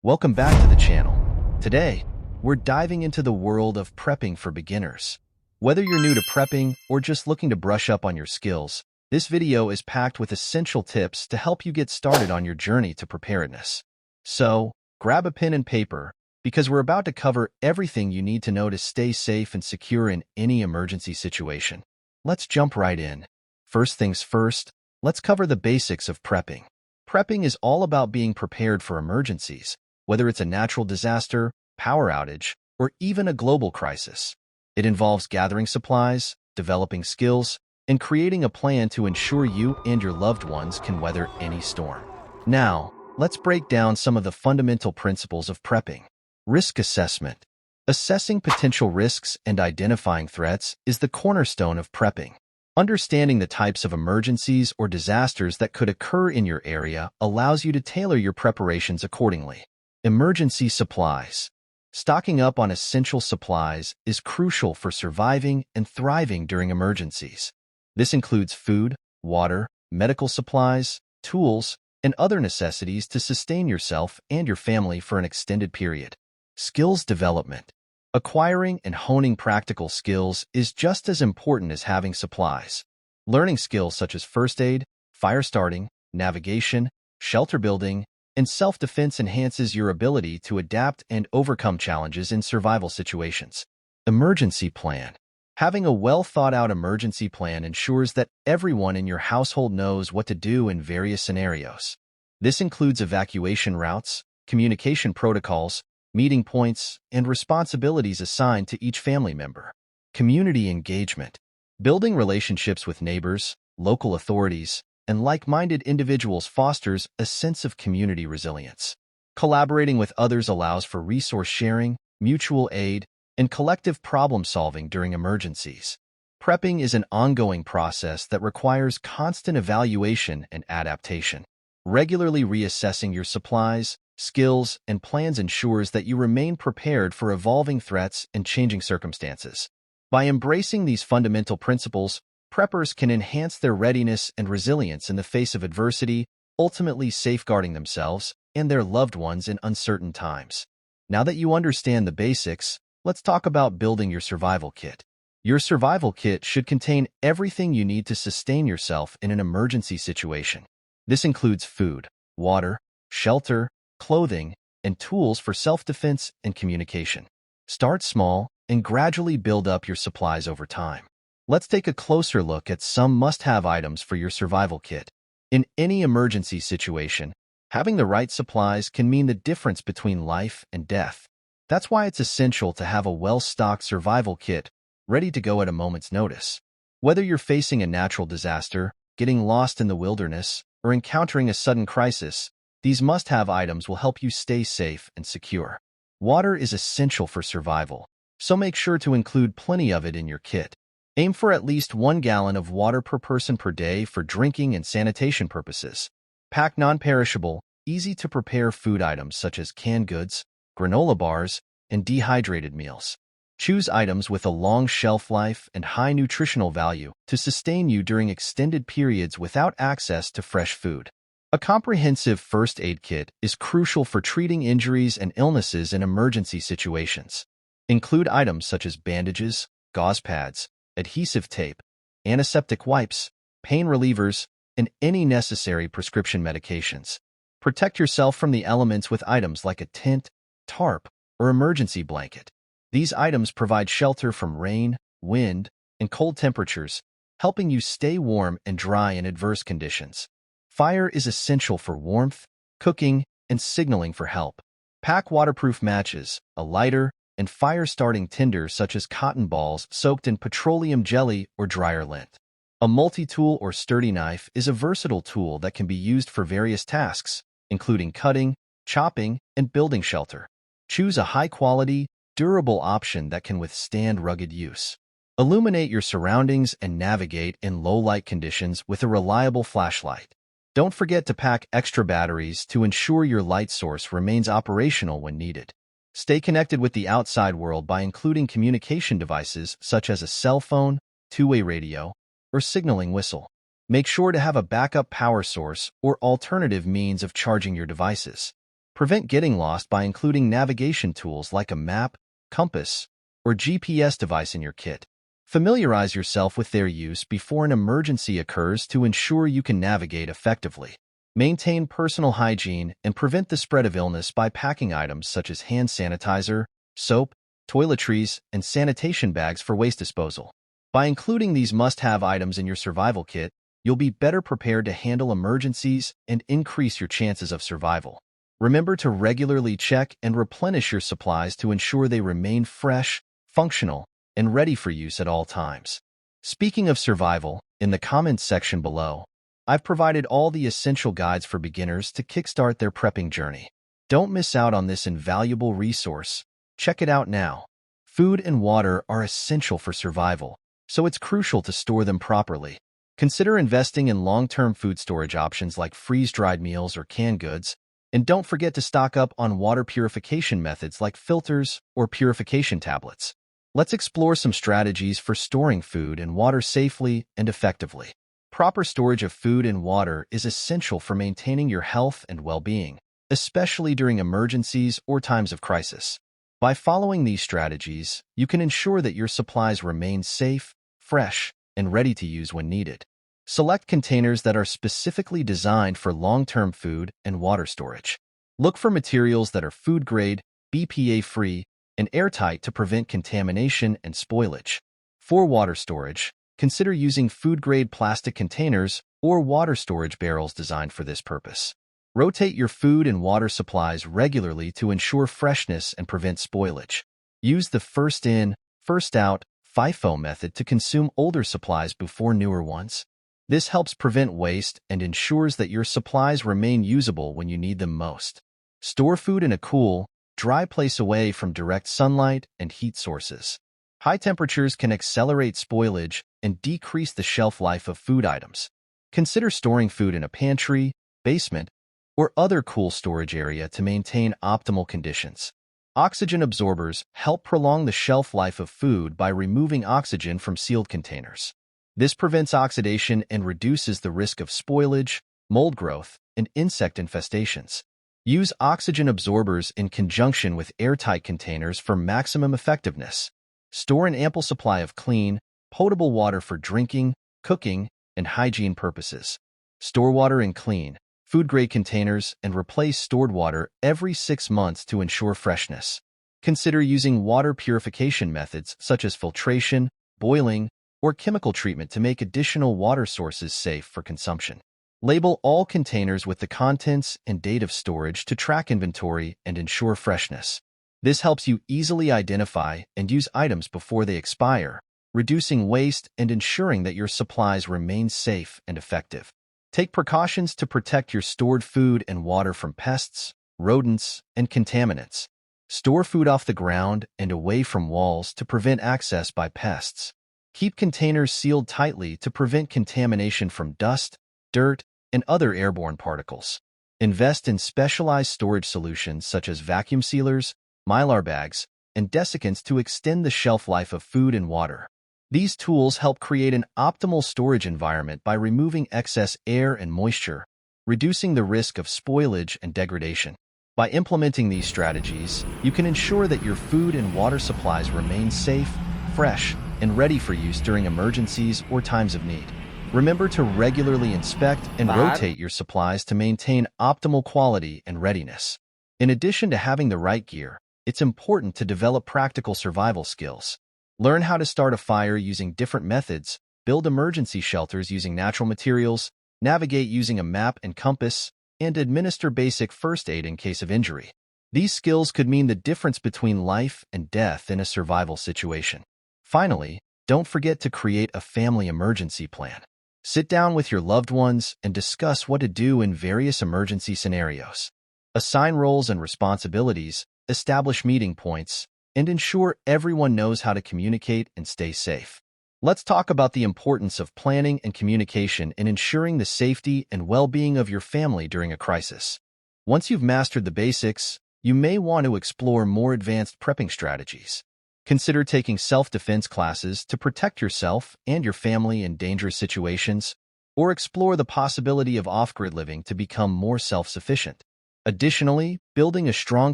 Welcome back to the channel. Today, we're diving into the world of prepping for beginners. Whether you're new to prepping or just looking to brush up on your skills, this video is packed with essential tips to help you get started on your journey to preparedness. So, grab a pen and paper, because we're about to cover everything you need to know to stay safe and secure in any emergency situation. Let's jump right in. First things first, let's cover the basics of prepping. Prepping is all about being prepared for emergencies, whether it's a natural disaster, power outage, or even a global crisis. It involves gathering supplies, developing skills, and creating a plan to ensure you and your loved ones can weather any storm. Now, let's break down some of the fundamental principles of prepping. Risk assessment. Assessing potential risks and identifying threats is the cornerstone of prepping. Understanding the types of emergencies or disasters that could occur in your area allows you to tailor your preparations accordingly. Emergency supplies. Stocking up on essential supplies is crucial for surviving and thriving during emergencies. This includes food, water, medical supplies, tools, and other necessities to sustain yourself and your family for an extended period. Skills development. Acquiring and honing practical skills is just as important as having supplies. Learning skills such as first aid, fire starting, navigation, shelter building, and self-defense enhances your ability to adapt and overcome challenges in survival situations. Emergency plan. Having a well-thought-out emergency plan ensures that everyone in your household knows what to do in various scenarios. This includes evacuation routes, communication protocols, meeting points, and responsibilities assigned to each family member. Community engagement. Building relationships with neighbors, local authorities, and like-minded individuals fosters a sense of community resilience. Collaborating with others allows for resource sharing, mutual aid, and collective problem-solving during emergencies. Prepping is an ongoing process that requires constant evaluation and adaptation. Regularly reassessing your supplies, skills, and plans ensures that you remain prepared for evolving threats and changing circumstances. By embracing these fundamental principles, preppers can enhance their readiness and resilience in the face of adversity, ultimately safeguarding themselves and their loved ones in uncertain times. Now that you understand the basics, let's talk about building your survival kit. Your survival kit should contain everything you need to sustain yourself in an emergency situation. This includes food, water, shelter, clothing, and tools for self-defense and communication. Start small and gradually build up your supplies over time. Let's take a closer look at some must-have items for your survival kit. In any emergency situation, having the right supplies can mean the difference between life and death. That's why it's essential to have a well-stocked survival kit ready to go at a moment's notice. Whether you're facing a natural disaster, getting lost in the wilderness, or encountering a sudden crisis, these must-have items will help you stay safe and secure. Water is essential for survival, so make sure to include plenty of it in your kit. Aim for at least 1 gallon of water per person per day for drinking and sanitation purposes. Pack non-perishable, easy-to-prepare food items such as canned goods, granola bars, and dehydrated meals. Choose items with a long shelf life and high nutritional value to sustain you during extended periods without access to fresh food. A comprehensive first aid kit is crucial for treating injuries and illnesses in emergency situations. Include items such as bandages, gauze pads, adhesive tape, antiseptic wipes, pain relievers, and any necessary prescription medications. Protect yourself from the elements with items like a tent, tarp, or emergency blanket. These items provide shelter from rain, wind, and cold temperatures, helping you stay warm and dry in adverse conditions. Fire is essential for warmth, cooking, and signaling for help. Pack waterproof matches, a lighter, and fire-starting tinder such as cotton balls soaked in petroleum jelly or dryer lint. A multi-tool or sturdy knife is a versatile tool that can be used for various tasks, including cutting, chopping, and building shelter. Choose a high-quality, durable option that can withstand rugged use. Illuminate your surroundings and navigate in low-light conditions with a reliable flashlight. Don't forget to pack extra batteries to ensure your light source remains operational when needed. Stay connected with the outside world by including communication devices such as a cell phone, two-way radio, or signaling whistle. Make sure to have a backup power source or alternative means of charging your devices. Prevent getting lost by including navigation tools like a map, compass, or GPS device in your kit. Familiarize yourself with their use before an emergency occurs to ensure you can navigate effectively. Maintain personal hygiene and prevent the spread of illness by packing items such as hand sanitizer, soap, toiletries, and sanitation bags for waste disposal. By including these must-have items in your survival kit, you'll be better prepared to handle emergencies and increase your chances of survival. Remember to regularly check and replenish your supplies to ensure they remain fresh, functional, and ready for use at all times. Speaking of survival, in the comments section below, I've provided all the essential guides for beginners to kickstart their prepping journey. Don't miss out on this invaluable resource. Check it out now. Food and water are essential for survival, so it's crucial to store them properly. Consider investing in long-term food storage options like freeze-dried meals or canned goods, and don't forget to stock up on water purification methods like filters or purification tablets. Let's explore some strategies for storing food and water safely and effectively. Proper storage of food and water is essential for maintaining your health and well-being, especially during emergencies or times of crisis. By following these strategies, you can ensure that your supplies remain safe, fresh, and ready to use when needed. Select containers that are specifically designed for long-term food and water storage. Look for materials that are food-grade, BPA-free, and airtight to prevent contamination and spoilage. For water storage, consider using food-grade plastic containers or water storage barrels designed for this purpose. Rotate your food and water supplies regularly to ensure freshness and prevent spoilage. Use the first in, first out FIFO method to consume older supplies before newer ones. This helps prevent waste and ensures that your supplies remain usable when you need them most. Store food in a cool, dry place away from direct sunlight and heat sources. High temperatures can accelerate spoilage and decrease the shelf life of food items. Consider storing food in a pantry, basement, or other cool storage area to maintain optimal conditions. Oxygen absorbers help prolong the shelf life of food by removing oxygen from sealed containers. This prevents oxidation and reduces the risk of spoilage, mold growth, and insect infestations. Use oxygen absorbers in conjunction with airtight containers for maximum effectiveness. Store an ample supply of clean, potable water for drinking, cooking, and hygiene purposes. Store water in clean, food-grade containers and replace stored water every 6 months to ensure freshness. Consider using water purification methods such as filtration, boiling, or chemical treatment to make additional water sources safe for consumption. Label all containers with the contents and date of storage to track inventory and ensure freshness. This helps you easily identify and use items before they expire, reducing waste and ensuring that your supplies remain safe and effective. Take precautions to protect your stored food and water from pests, rodents, and contaminants. Store food off the ground and away from walls to prevent access by pests. Keep containers sealed tightly to prevent contamination from dust, dirt, and other airborne particles. Invest in specialized storage solutions such as vacuum sealers, Mylar bags, and desiccants to extend the shelf life of food and water. These tools help create an optimal storage environment by removing excess air and moisture, reducing the risk of spoilage and degradation. By implementing these strategies, you can ensure that your food and water supplies remain safe, fresh, and ready for use during emergencies or times of need. Remember to regularly inspect and rotate your supplies to maintain optimal quality and readiness. In addition to having the right gear, it's important to develop practical survival skills. Learn how to start a fire using different methods, build emergency shelters using natural materials, navigate using a map and compass, and administer basic first aid in case of injury. These skills could mean the difference between life and death in a survival situation. Finally, don't forget to create a family emergency plan. Sit down with your loved ones and discuss what to do in various emergency scenarios. Assign roles and responsibilities, establish meeting points, and ensure everyone knows how to communicate and stay safe. Let's talk about the importance of planning and communication in ensuring the safety and well-being of your family during a crisis. Once you've mastered the basics, you may want to explore more advanced prepping strategies. Consider taking self-defense classes to protect yourself and your family in dangerous situations, or explore the possibility of off-grid living to become more self-sufficient. Additionally, building a strong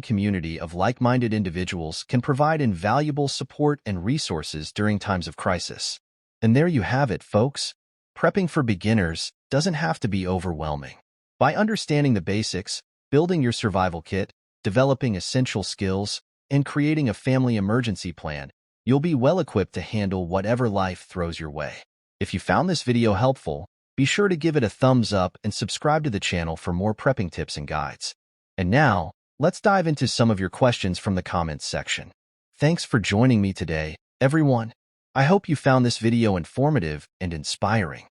community of like-minded individuals can provide invaluable support and resources during times of crisis. And there you have it, folks. Prepping for beginners doesn't have to be overwhelming. By understanding the basics, building your survival kit, developing essential skills, and creating a family emergency plan, you'll be well equipped to handle whatever life throws your way. If you found this video helpful, be sure to give it a thumbs up and subscribe to the channel for more prepping tips and guides. And now, let's dive into some of your questions from the comments section. Thanks for joining me today, everyone. I hope you found this video informative and inspiring.